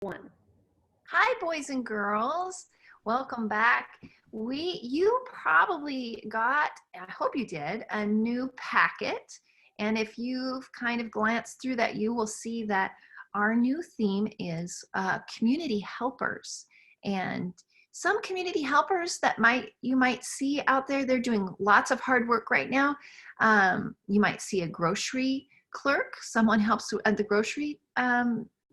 One. Hi, boys and girls. Welcome back. You probably got, I hope you did, a new packet. And if you've kind of glanced through that, you will see that our new theme is community helpers. And some community helpers that you might see out there, they're doing lots of hard work right now. You might see a grocery clerk, someone helps at the grocery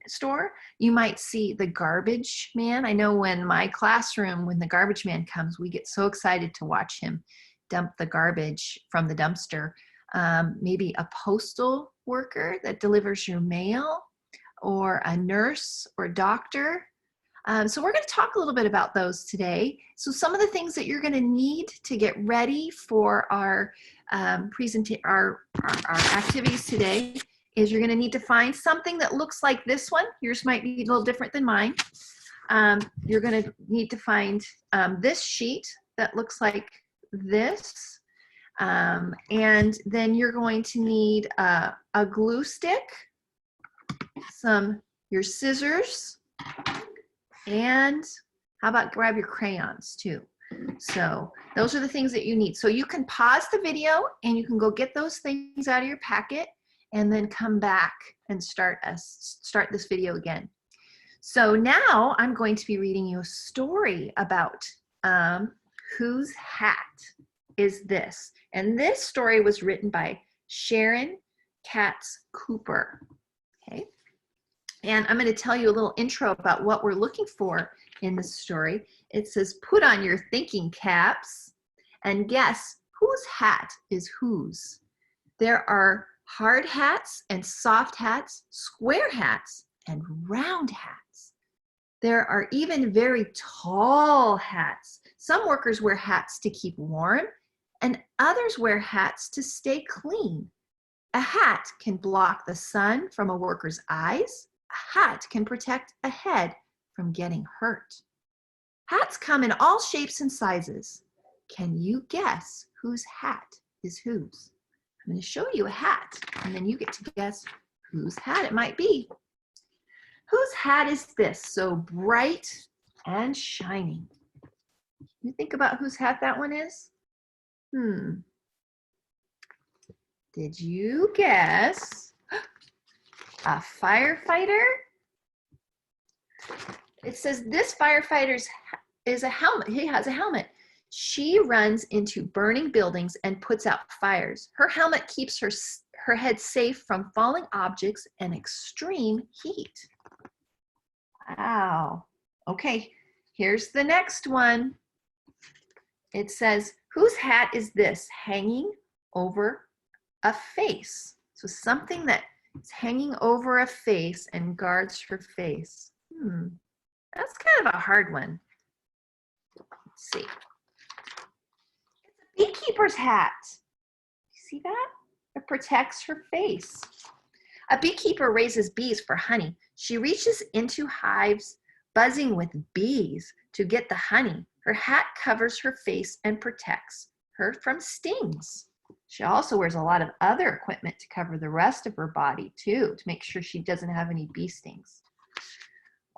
store. You might see the garbage man. I know when my classroom, when the garbage man comes, we get so excited to watch him dump the garbage from the dumpster. Maybe a postal worker that delivers your mail, or a nurse or doctor. So we're going to talk a little bit about those today. So some of the things that you're going to need to get ready for our activities today is you're going to need to find something that looks like this one. Yours might be a little different than mine. You're going to need to find this sheet that looks like this. And then you're going to need a glue stick, your scissors, and how about grab your crayons too. So those are the things that you need. So you can pause the video and you can go get those things out of your packet and then come back and start this video again. So now I'm going to be reading you a story about whose hat is this? And this story was written by Sharon Katz Cooper. Okay. And I'm going to tell you a little intro about what we're looking for in this story. It says, put on your thinking caps and guess whose hat is whose. There are hard hats and soft hats, square hats and round hats. There are even very tall hats. Some workers wear hats to keep warm and others wear hats to stay clean. A hat can block the sun from a worker's eyes. A hat can protect a head from getting hurt. Hats come in all shapes and sizes. Can you guess whose hat is whose? I'm going to show you a hat, and then you get to guess whose hat it might be. Whose hat is this, so bright and shining? You think about whose hat that one is? Did you guess a firefighter? It says this firefighter is a helmet. He has a helmet. She runs into burning buildings and puts out fires. Her helmet keeps her head safe from falling objects and extreme heat. Wow. Okay, here's the next one. It says, whose hat is this hanging over a face? So something that is hanging over a face and guards her face. That's kind of a hard one. Let's see. Beekeeper's hat. You see that? It protects her face. A beekeeper raises bees for honey. She reaches into hives buzzing with bees to get the honey. Her hat covers her face and protects her from stings. She also wears a lot of other equipment to cover the rest of her body too, to make sure she doesn't have any bee stings.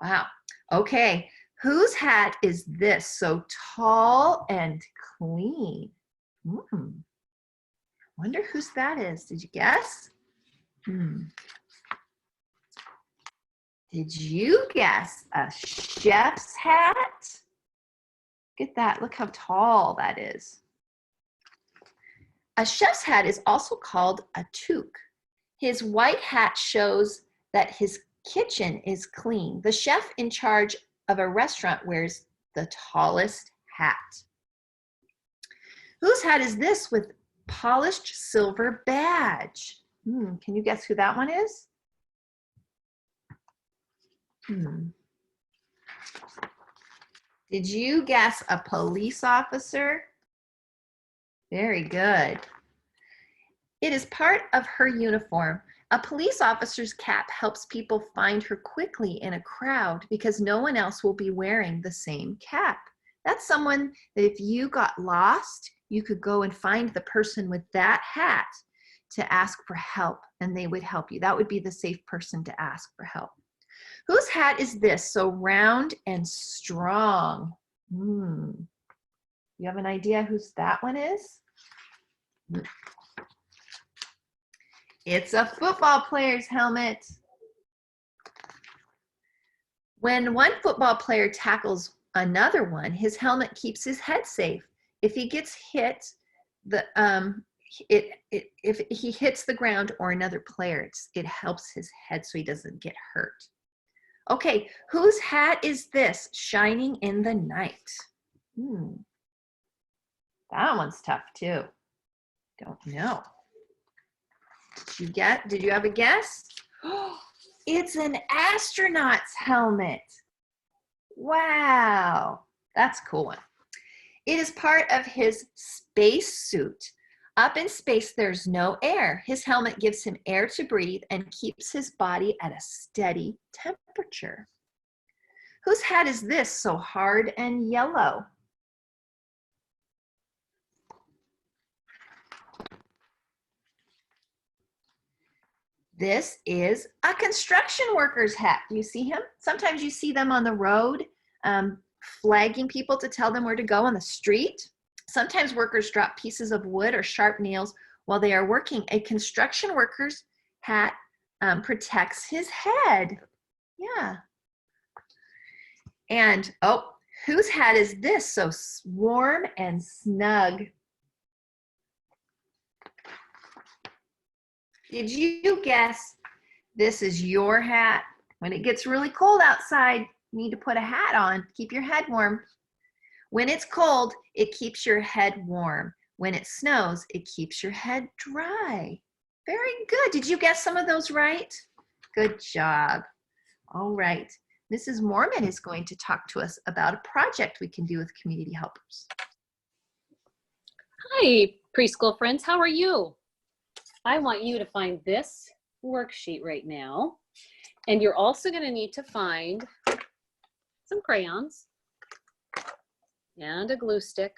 Wow. Okay. Whose hat is this, so tall and clean? Wonder whose that is. Did you guess? Did you guess a chef's hat? Look at that. Look how tall that is. A chef's hat is also called a toque. His white hat shows that his kitchen is clean. The chef in charge of a restaurant wears the tallest hat. Whose hat is this with polished silver badge? Can you guess who that one is? Did you guess a police officer? Very good. It is part of her uniform. A police officer's cap helps people find her quickly in a crowd because no one else will be wearing the same cap. That's someone that if you got lost, you could go and find the person with that hat to ask for help, and they would help you. That would be the safe person to ask for help. Whose hat is this? So round and strong. You have an idea whose that one is? It's a football player's helmet. When one football player tackles another one, his helmet keeps his head safe. If he gets hit, if he hits the ground or another player, it helps his head so he doesn't get hurt. Okay, whose hat is this? Shining in the night. That one's tough too. Don't know. Did you have a guess? It's an astronaut's helmet. Wow, that's a cool one. It is part of his space suit. Up in space, there's no air. His helmet gives him air to breathe and keeps his body at a steady temperature. Whose hat is this, so hard and yellow? This is a construction worker's hat. Do you see him? Sometimes you see them on the road, flagging people to tell them where to go on the street. Sometimes workers drop pieces of wood or sharp nails while they are working. A construction worker's hat protects his head. Yeah. And, oh, whose hat is this? So warm and snug. Did you guess this is your hat? When it gets really cold outside, you need to put a hat on, keep your head warm. When it's cold, it keeps your head warm. When it snows, it keeps your head dry. Very good. Did you guess some of those right? Good job. All right. Mrs. Mormon is going to talk to us about a project we can do with community helpers. Hi, preschool friends. How are you? I want you to find this worksheet right now. And you're also going to need to find some crayons and a glue stick,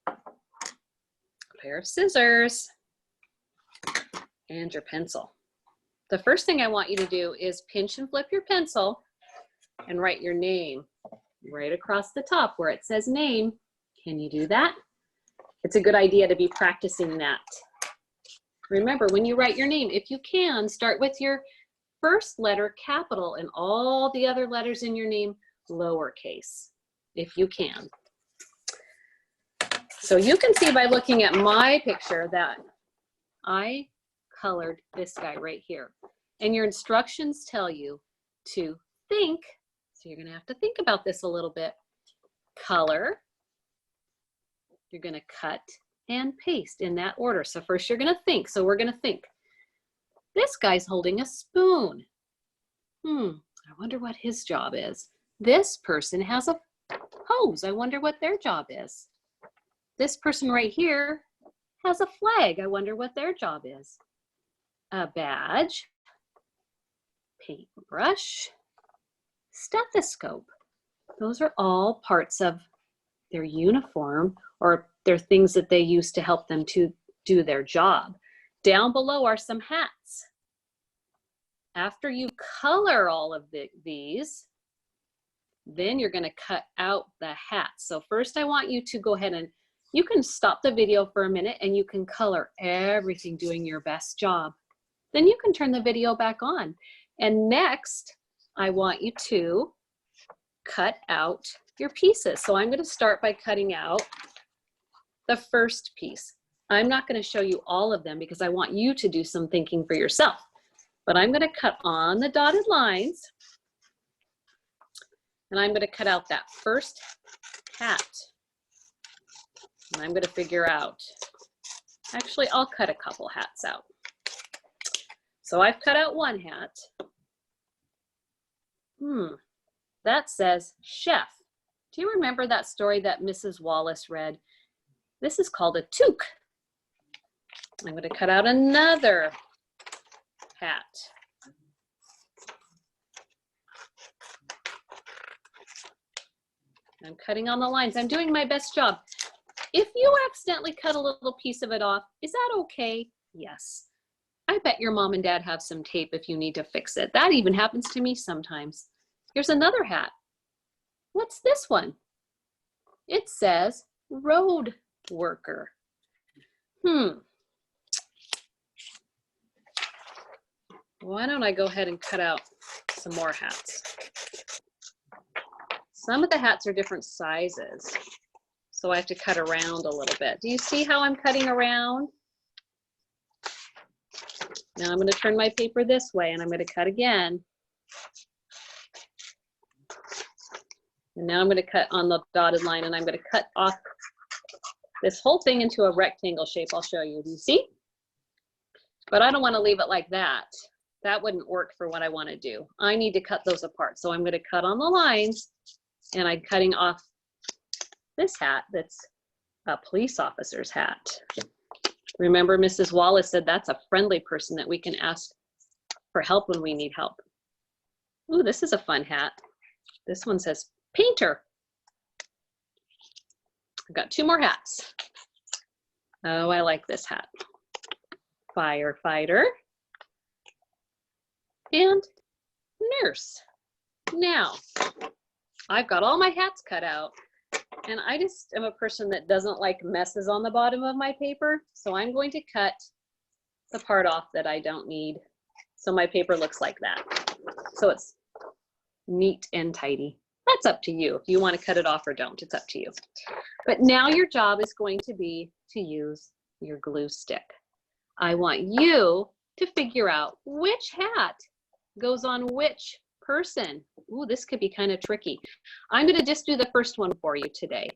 a pair of scissors, and your pencil. The first thing I want you to do is pinch and flip your pencil and write your name right across the top where it says name. Can you do that? It's a good idea to be practicing that. Remember, when you write your name, if you can, start with your first letter capital and all the other letters in your name lowercase, if you can. So you can see by looking at my picture that I colored this guy right here. And your instructions tell you to think, so you're gonna have to think about this a little bit. Color, you're gonna cut and paste in that order. So first you're gonna think, so we're gonna think. This guy's holding a spoon. I wonder what his job is. This person has a hose. I wonder what their job is. This person right here has a flag. I wonder what their job is. A badge, paintbrush, stethoscope. Those are all parts of their uniform, or they're things that they use to help them to do their job. Down below are some hats. After you color all of these, then you're going to cut out the hats. So first I want you to go ahead and you can stop the video for a minute and you can color everything doing your best job. Then you can turn the video back on. And next, I want you to cut out your pieces. So I'm going to start by cutting out the first piece. I'm not going to show you all of them because I want you to do some thinking for yourself. But I'm going to cut on the dotted lines. And I'm going to cut out that first hat. And I'm going to figure out, actually, I'll cut a couple hats out. So I've cut out one hat. That says chef. Do you remember that story that Mrs. Wallace read? This is called a toque. I'm going to cut out another hat. I'm cutting on the lines. I'm doing my best job. If you accidentally cut a little piece of it off, is that okay? Yes. I bet your mom and dad have some tape if you need to fix it. That even happens to me sometimes. Here's another hat. What's this one? It says road worker. Why don't I go ahead and cut out some more hats? Some of the hats are different sizes, so I have to cut around a little bit. Do you see how I'm cutting around? Now I'm going to turn my paper this way and I'm going to cut again. And now I'm going to cut on the dotted line and I'm going to cut off this whole thing into a rectangle shape. I'll show you. Do you see? But I don't want to leave it like that. That wouldn't work for what I want to do. I need to cut those apart. So I'm going to cut on the lines and I'm cutting off this hat that's a police officer's hat. Remember, Mrs. Wallace said that's a friendly person that we can ask for help when we need help. Ooh, this is a fun hat. This one says painter. I've got two more hats. Oh, I like this hat. Firefighter and nurse. Now, I've got all my hats cut out, and I just am a person that doesn't like messes on the bottom of my paper, so I'm going to cut the part off that I don't need, so my paper looks like that. So it's neat and tidy. That's up to you. If you want to cut it off or don't, it's up to you. But now your job is going to be to use your glue stick. I want you to figure out which hat goes on which person. Ooh, this could be kind of tricky. I'm going to just do the first one for you today.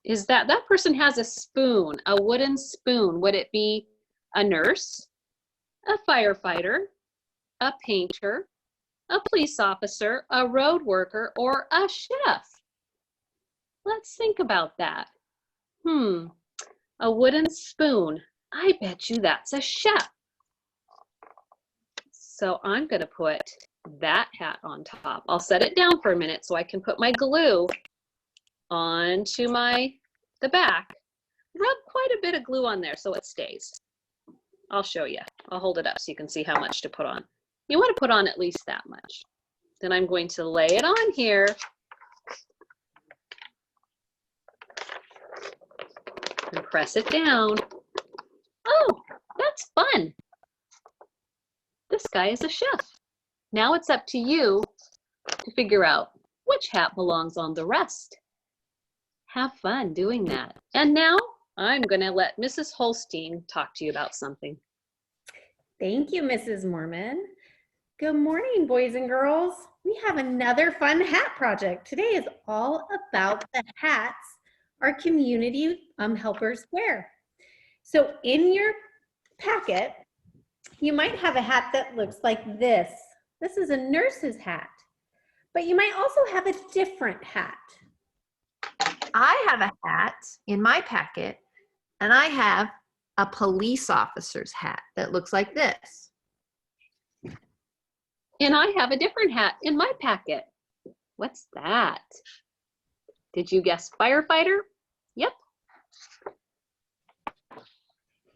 Is that person has a spoon, a wooden spoon. Would it be a nurse, a firefighter, a painter, a police officer, a road worker, or a chef? Let's think about that. A wooden spoon. I bet you that's a chef. So I'm going to put that hat on top. I'll set it down for a minute so I can put my glue onto the back. Rub quite a bit of glue on there so it stays. I'll show you. I'll hold it up so you can see how much to put on. You want to put on at least that much. Then I'm going to lay it on here. And press it down. Oh, that's fun. This guy is a chef. Now it's up to you to figure out which hat belongs on the rest. Have fun doing that. And now I'm going to let Mrs. Holstein talk to you about something. Thank you, Mrs. Mormon. Good morning, boys and girls. We have another fun hat project. Today is all about the hats our community helpers wear. So in your packet, you might have a hat that looks like this. This is a nurse's hat, but you might also have a different hat. I have a hat in my packet, and I have a police officer's hat that looks like this. And I have a different hat in my packet. What's that? Did you guess firefighter? Yep.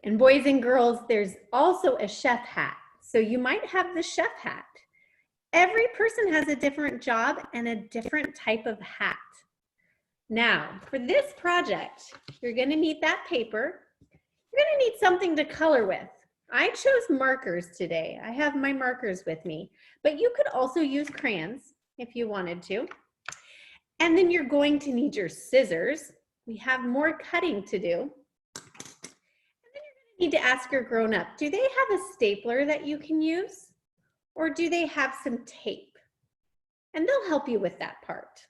And boys and girls, there's also a chef hat. So you might have the chef hat. Every person has a different job and a different type of hat. Now, for this project, you're going to need that paper. You're going to need something to color with. I chose markers today. I have my markers with me, but you could also use crayons if you wanted to. And then you're going to need your scissors. We have more cutting to do. And then you're going to need to ask your grown-up, do they have a stapler that you can use? Or do they have some tape? And they'll help you with that part.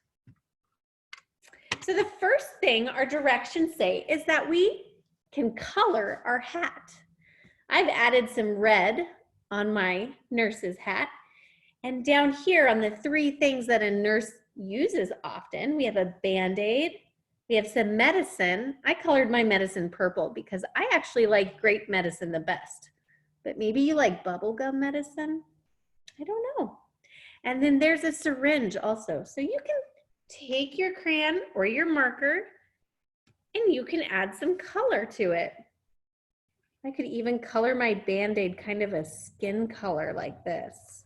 So the first thing our directions say is that we can color our hat. I've added some red on my nurse's hat. And down here on the 3 things that a nurse uses often, we have a Band-Aid, we have some medicine. I colored my medicine purple because I actually like grape medicine the best. But maybe you like bubblegum medicine? I don't know. And then there's a syringe also. So you can take your crayon or your marker and you can add some color to it. I could even color my Band-Aid kind of a skin color like this.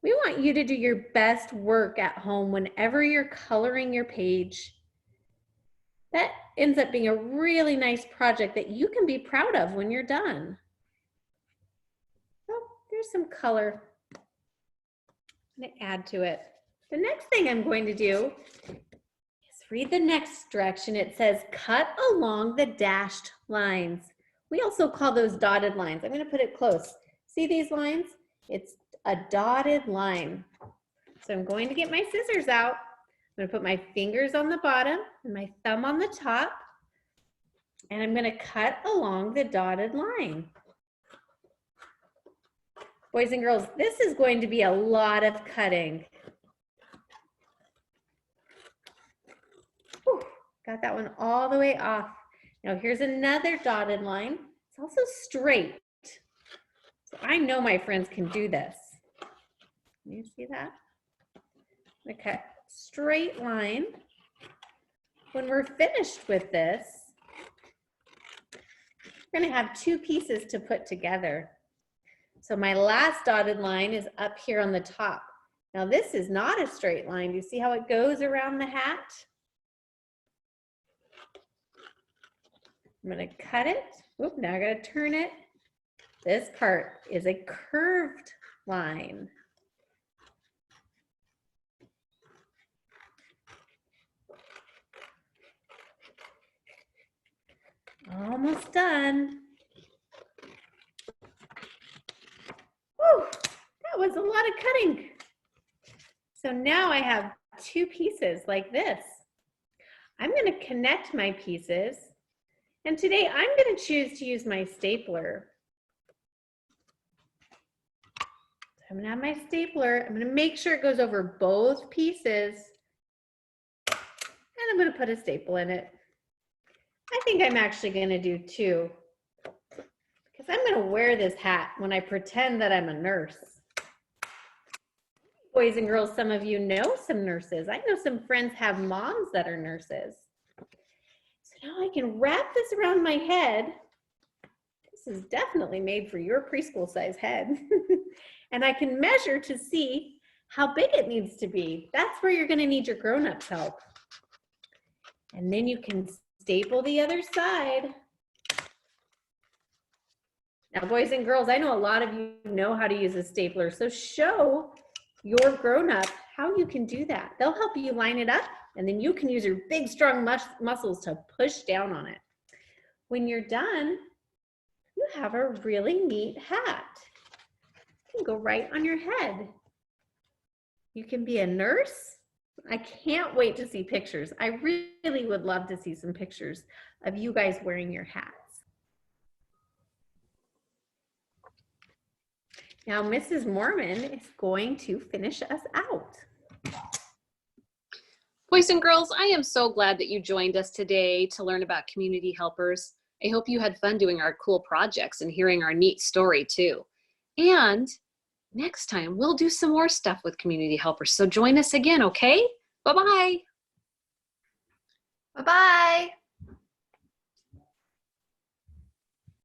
We want you to do your best work at home whenever you're coloring your page. That ends up being a really nice project that you can be proud of when you're done. Oh, there's some color. I'm going to add to it. The next thing I'm going to do is read the next direction. It says cut along the dashed lines. We also call those dotted lines. I'm going to put it close. See these lines? It's a dotted line. So I'm going to get my scissors out. I'm going to put my fingers on the bottom and my thumb on the top. And I'm going to cut along the dotted line. Boys and girls, this is going to be a lot of cutting. Whew, got that one all the way off. Now here's another dotted line. It's also straight. So I know my friends can do this. Can you see that? Okay, straight line. When we're finished with this, we're going to have two pieces to put together. So my last dotted line is up here on the top. Now this is not a straight line. Do you see how it goes around the hat? I'm going to cut it. Oop, now I got to turn it. This part is a curved line. Almost done. Whew, that was a lot of cutting. So now I have two pieces like this. I'm going to connect my pieces. And today I'm going to choose to use my stapler. I'm going to have my stapler. I'm going to make sure it goes over both pieces. And I'm going to put a staple in it. I think I'm actually going to do two. Because I'm going to wear this hat when I pretend that I'm a nurse. Boys and girls, some of you know some nurses. I know some friends have moms that are nurses. So now I can wrap this around my head. This is definitely made for your preschool size head. And I can measure to see how big it needs to be. That's where you're going to need your grown-ups help. And then you can staple the other side. Now, boys and girls, I know a lot of you know how to use a stapler, so show your grown-up how you can do that. They'll help you line it up, and then you can use your big, strong muscles to push down on it. When you're done, you have a really neat hat. It can go right on your head. You can be a nurse. I can't wait to see pictures. I really would love to see some pictures of you guys wearing your hats. Now, Mrs. Mormon is going to finish us out. Boys and girls, I am so glad that you joined us today to learn about community helpers. I hope you had fun doing our cool projects and hearing our neat story too. And next time we'll do some more stuff with community helpers. So join us again, okay? Bye-bye. Bye-bye.